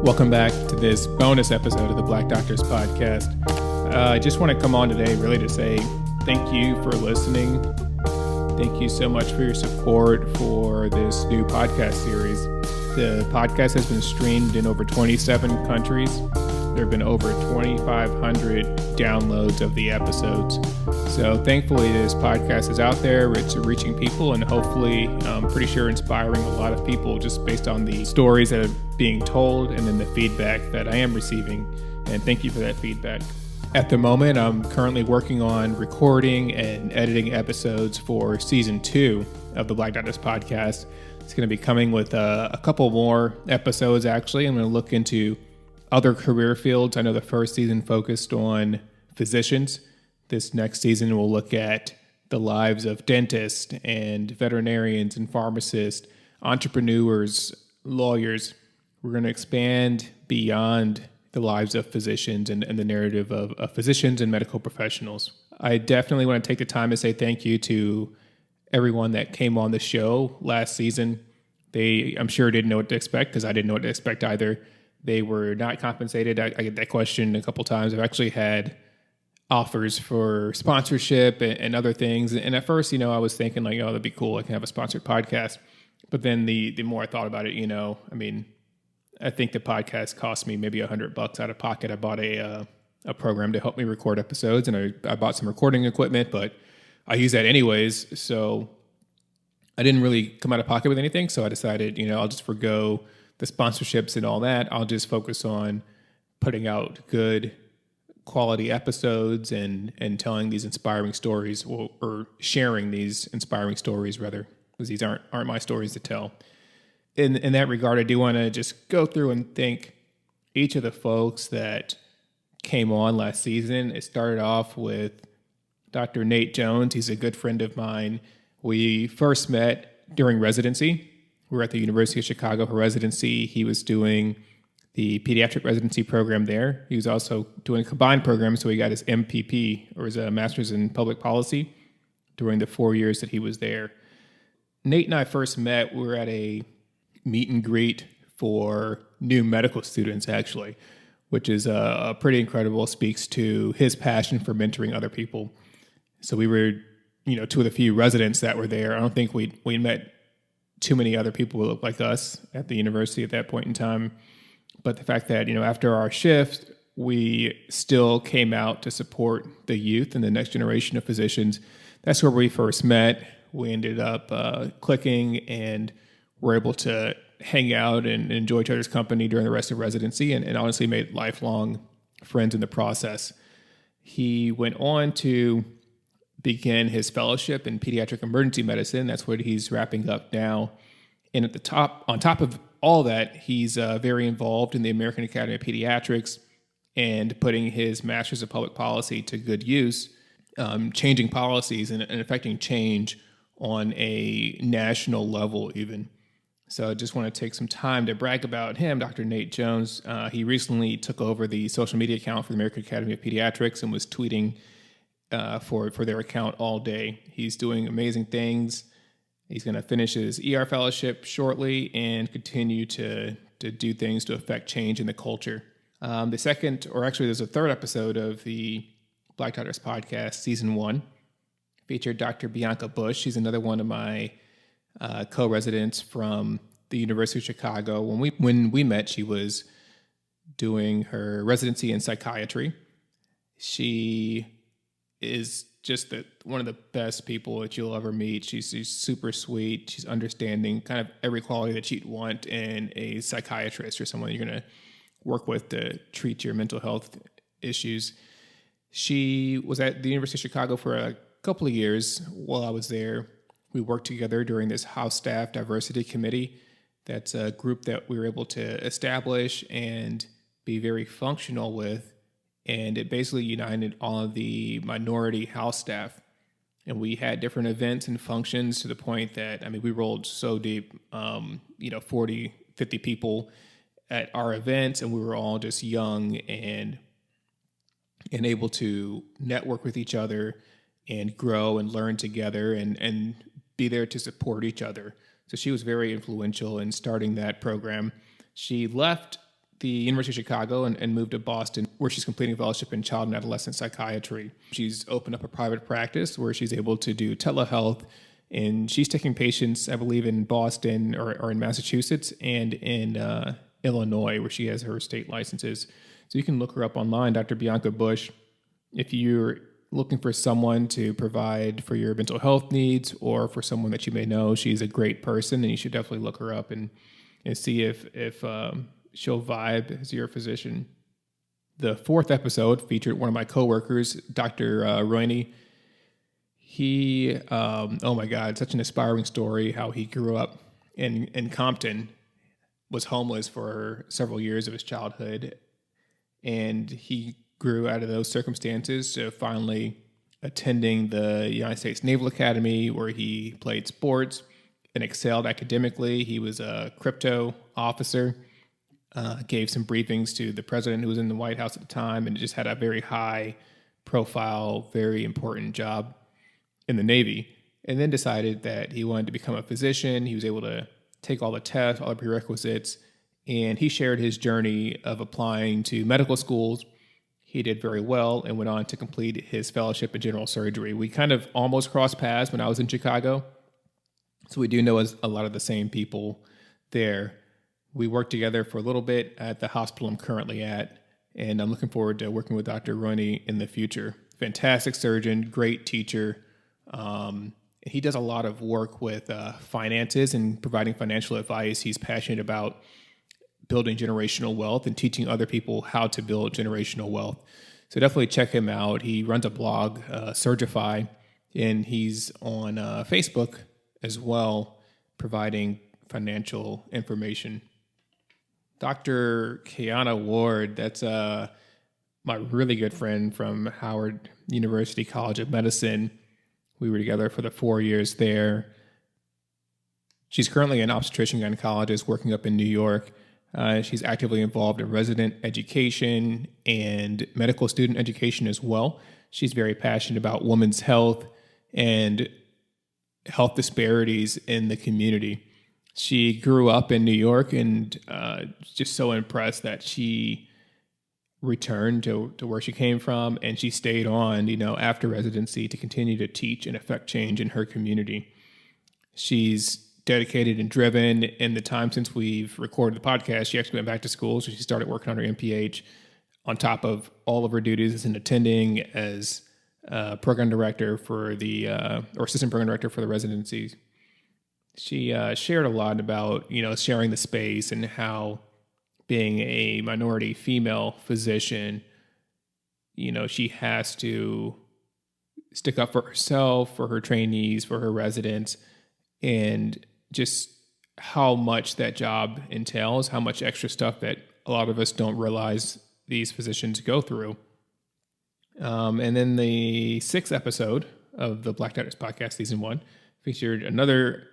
Welcome back to this bonus episode of the Black Doctors Podcast. I just want to come on today really to say thank you for listening. Thank you so much for your support for this new podcast series. The podcast has been streamed in over 27 countries. There have been over 2,500 downloads of the episodes. So thankfully this podcast is out there. It's reaching people and hopefully, I'm pretty sure, inspiring a lot of people just based on the stories that are being told and then the feedback that I am receiving. And thank you for that feedback. At the moment, I'm currently working on recording and editing episodes for season 2 of the Black Doctors Podcast. It's going to be coming with a couple more episodes, actually. I'm going to look into other career fields. I know the first season focused on physicians. This next season will look at the lives of dentists and veterinarians and pharmacists, entrepreneurs, lawyers. We're going to expand beyond the lives of physicians and the narrative of physicians and medical professionals. I definitely want to take the time to say thank you to everyone that came on the show last season. They, I'm sure, didn't know what to expect because I didn't know what to expect either. They were not compensated. I get that question a couple times. I've actually had offers for sponsorship and other things. And at first, I was thinking like, oh, that'd be cool. I can have a sponsored podcast. But then the more I thought about it, I think the podcast cost me maybe $100 out of pocket. I bought a program to help me record episodes, and I bought some recording equipment, but I use that anyways. So I didn't really come out of pocket with anything. So I decided, I'll just forgo the sponsorships and all that. I'll just focus on putting out good quality episodes and telling these inspiring stories, or sharing these inspiring stories rather, because these aren't my stories to tell. In that regard, I do want to just go through and thank each of the folks that came on last season. It started off with Dr. Nate Jones. He's a good friend of mine. We first met during residency. We were at the University of Chicago for residency. He was doing the pediatric residency program there. He was also doing a combined program, so he got his MPP, or his Master's in Public Policy, during the 4 years that he was there. Nate and I first met, we were at a meet and greet for new medical students, actually, which is pretty incredible, speaks to his passion for mentoring other people. So we were, two of the few residents that were there. I don't think we met too many other people who looked like us at the university at that point in time. But the fact that, after our shift, we still came out to support the youth and the next generation of physicians. That's where we first met. We ended up clicking and were able to hang out and enjoy each other's company during the rest of residency, and honestly made lifelong friends in the process. He went on to begin his fellowship in pediatric emergency medicine. That's what he's wrapping up now. And on top of all that, he's very involved in the American Academy of Pediatrics and putting his Master's of Public Policy to good use, changing policies and affecting change on a national level even. So I just want to take some time to brag about him, Dr. Nate Jones. He recently took over the social media account for the American Academy of Pediatrics and was tweeting for their account all day. He's doing amazing things. He's going to finish his ER fellowship shortly and continue to do things to affect change in the culture. The second, or actually there's a third episode of the Black Doctors Podcast, Season 1, featured Dr. Bianco Bush. She's another one of my co-residents from the University of Chicago. When we met, she was doing her residency in psychiatry. She is just one of the best people that you'll ever meet. She's super sweet. She's understanding, kind of every quality that you'd want in a psychiatrist or someone you're going to work with to treat your mental health issues. She was at the University of Chicago for a couple of years while I was there. We worked together during this House Staff Diversity Committee. That's a group that we were able to establish and be very functional with. And it basically united all of the minority House staff. And we had different events and functions to the point that, we rolled so deep, 40, 50 people at our events, and we were all just young and able to network with each other and grow and learn together and be there to support each other. So she was very influential in starting that program. She left the University of Chicago and moved to Boston, where she's completing a fellowship in child and adolescent psychiatry. She's opened up a private practice where she's able to do telehealth, and she's taking patients, I believe, in Boston or in Massachusetts and in Illinois, where she has her state licenses. So you can look her up online, Dr. Bianco Bush. If you're looking for someone to provide for your mental health needs or for someone that you may know, she's a great person, and you should definitely look her up and see if she'll vibe as your physician. The 4th episode featured one of my coworkers, Dr. Roini. He, oh my God, such an inspiring story how he grew up in Compton, was homeless for several years of his childhood, and he grew out of those circumstances to finally attending the United States Naval Academy, where he played sports and excelled academically. He was a crypto officer, gave some briefings to the president who was in the White House at the time, and just had a very high profile, very important job in the Navy, and then decided that he wanted to become a physician. He was able to take all the tests, all the prerequisites, and he shared his journey of applying to medical schools. He did very well and went on to complete his fellowship in general surgery. We kind of almost crossed paths when I was in Chicago, so we do know a lot of the same people there. We worked together for a little bit at the hospital I'm currently at, and I'm looking forward to working with Dr. Rooney in the future. Fantastic surgeon, great teacher. He does a lot of work with finances and providing financial advice. He's passionate about building generational wealth and teaching other people how to build generational wealth. So definitely check him out. He runs a blog, Surgify, and he's on Facebook as well, providing financial information. Dr. Kiana Ward, that's my really good friend from Howard University College of Medicine. We were together for the 4 years there. She's currently an obstetrician gynecologist working up in New York. She's actively involved in resident education and medical student education as well. She's very passionate about women's health and health disparities in the community. She grew up in New York and just so impressed that she returned to where she came from, and she stayed on, after residency to continue to teach and affect change in her community. She's dedicated and driven. In the time since we've recorded the podcast, she actually went back to school, so she started working on her MPH on top of all of her duties as an attending, as program director for the or assistant program director for the residencies. She shared a lot about sharing the space and how being a minority female physician, she has to stick up for herself, for her trainees, for her residents, and just how much that job entails, how much extra stuff that a lot of us don't realize these physicians go through. And then the 6th episode of the Black Doctors Podcast Season 1 featured another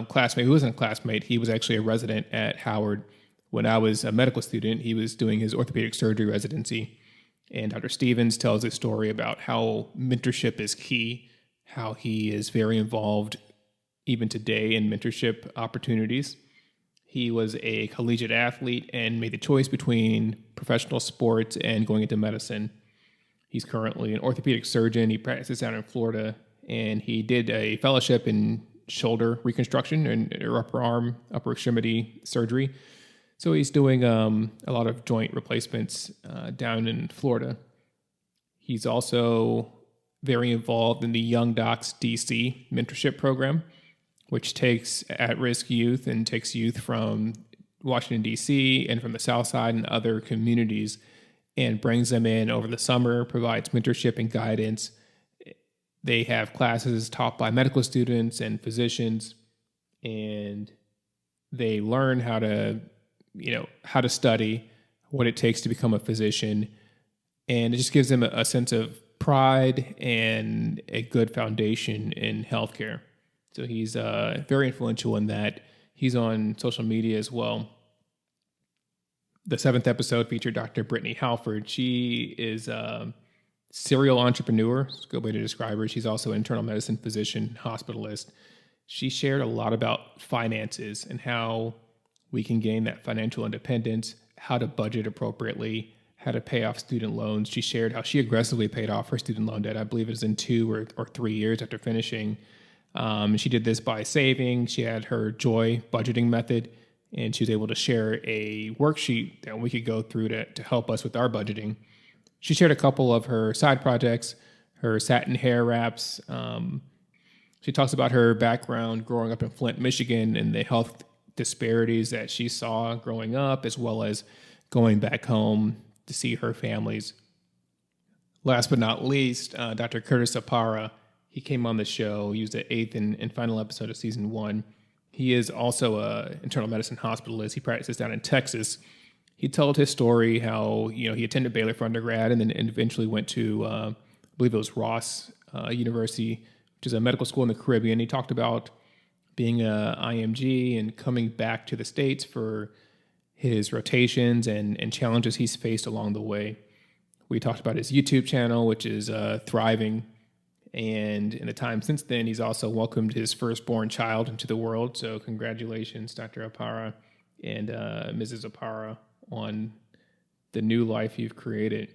classmate who wasn't a classmate. He was actually a resident at Howard. When I was a medical student, he was doing his orthopedic surgery residency. And Dr. Stevens tells a story about how mentorship is key, how he is very involved even today in mentorship opportunities. He was a collegiate athlete and made the choice between professional sports and going into medicine. He's currently an orthopedic surgeon. He practices out in Florida, and he did a fellowship in shoulder reconstruction and upper arm, upper extremity surgery. So he's doing a lot of joint replacements down in Florida. He's also very involved in the Young Docs DC mentorship program, which takes at-risk youth and takes youth from Washington, D.C. and from the South Side and other communities and brings them in over the summer, provides mentorship and guidance. They have classes taught by medical students and physicians, and they learn how to study, what it takes to become a physician, and it just gives them a sense of pride and a good foundation in healthcare. So he's very influential in that. He's on social media as well. The 7th episode featured Dr. Brittany Halford. She is a serial entrepreneur. It's a good way to describe her. She's also an internal medicine physician, hospitalist. She shared a lot about finances and how we can gain that financial independence, how to budget appropriately, how to pay off student loans. She shared how she aggressively paid off her student loan debt. I believe it was in 2 or 3 years after finishing. She did this by saving. She had her joy budgeting method, and she was able to share a worksheet that we could go through to help us with our budgeting. She shared a couple of her side projects, her satin hair wraps. She talks about her background growing up in Flint, Michigan, and the health disparities that she saw growing up, as well as going back home to see her families. Last but not least, Dr. Curtis Apara, he came on the show. He was the 8th and final episode of season 1. He is also an internal medicine hospitalist. He practices down in Texas. He told his story how he attended Baylor for undergrad and then eventually went to, I believe it was Ross University, which is a medical school in the Caribbean. He talked about being a IMG and coming back to the States for his rotations and challenges he's faced along the way. We talked about his YouTube channel, which is thriving. And in the time since then, he's also welcomed his firstborn child into the world. So congratulations, Dr. Apara and Mrs. Apara, on the new life you've created.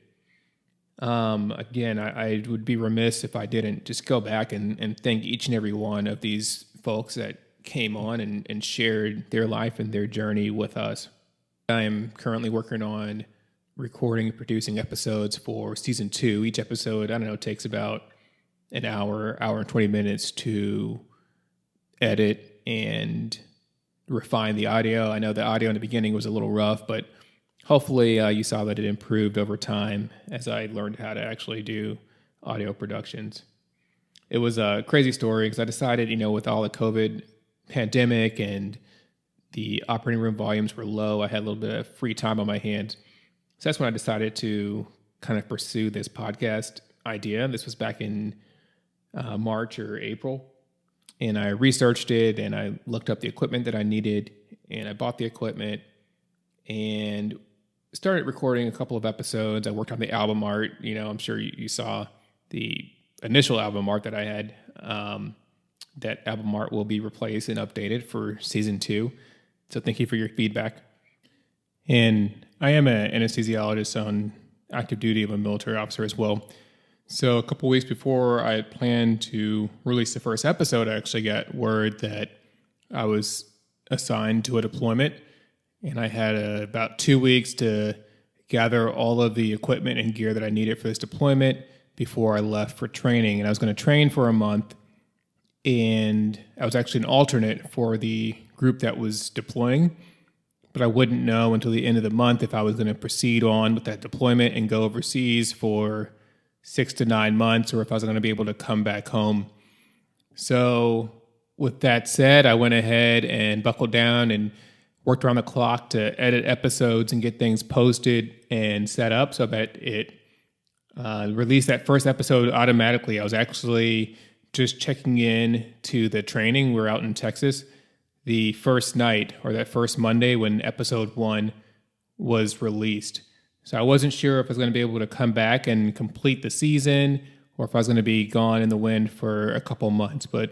Again, I would be remiss if I didn't just go back and thank each and every one of these folks that came on and shared their life and their journey with us. I am currently working on recording and producing episodes for season 2. Each episode, takes about an hour and 20 minutes to edit and refine the audio. I know the audio in the beginning was a little rough, but hopefully you saw that it improved over time as I learned how to actually do audio productions. It was a crazy story because I decided, with all the COVID pandemic and the operating room volumes were low, I had a little bit of free time on my hands. So that's when I decided to kind of pursue this podcast idea. This was back in March or April. And I researched it and I looked up the equipment that I needed and I bought the equipment and started recording a couple of episodes. I worked on the album art. I'm sure you saw the initial album art that I had. That album art will be replaced and updated for season 2. So thank you for your feedback. And I am an anesthesiologist on active duty of a military officer as well. So a couple weeks before I had planned to release the first episode, I actually got word that I was assigned to a deployment. And I had about 2 weeks to gather all of the equipment and gear that I needed for this deployment before I left for training. And I was going to train for a month. And I was actually an alternate for the group that was deploying. But I wouldn't know until the end of the month if I was going to proceed on with that deployment and go overseas for 6 to 9 months or if I was going to be able to come back home. So with that said, I went ahead and buckled down and worked around the clock to edit episodes and get things posted and set up so that it released that first episode automatically. I was actually just checking in to the training. We're out in Texas the first night or that first Monday when episode 1 was released. So I wasn't sure if I was going to be able to come back and complete the season or if I was going to be gone in the wind for a couple months. But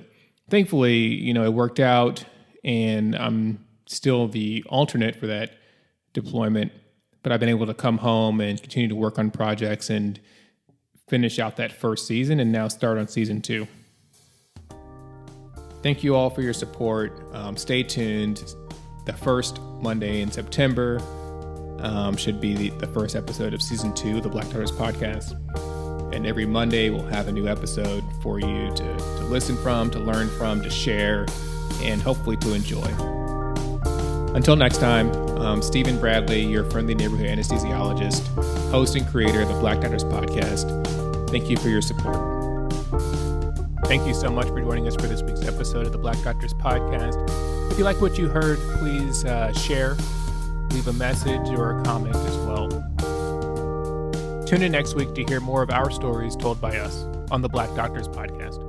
thankfully, it worked out and I'm still the alternate for that deployment. But I've been able to come home and continue to work on projects and finish out that first season and now start on season 2. Thank you all for your support. Stay tuned. The first Monday in September should be the first episode of season 2 of the Black Daughters podcast. And every Monday we'll have a new episode for you to listen from, to learn from, to share, and hopefully to enjoy. Until next time, Stephen Bradley, your friendly neighborhood anesthesiologist, host and creator of the Black Daughters podcast. Thank you for your support. Thank you so much for joining us for this week's episode of the Black Doctors podcast. If you like what you heard, please share, leave a message or a comment as well. Tune in next week to hear more of our stories told by us on the Black Doctors podcast.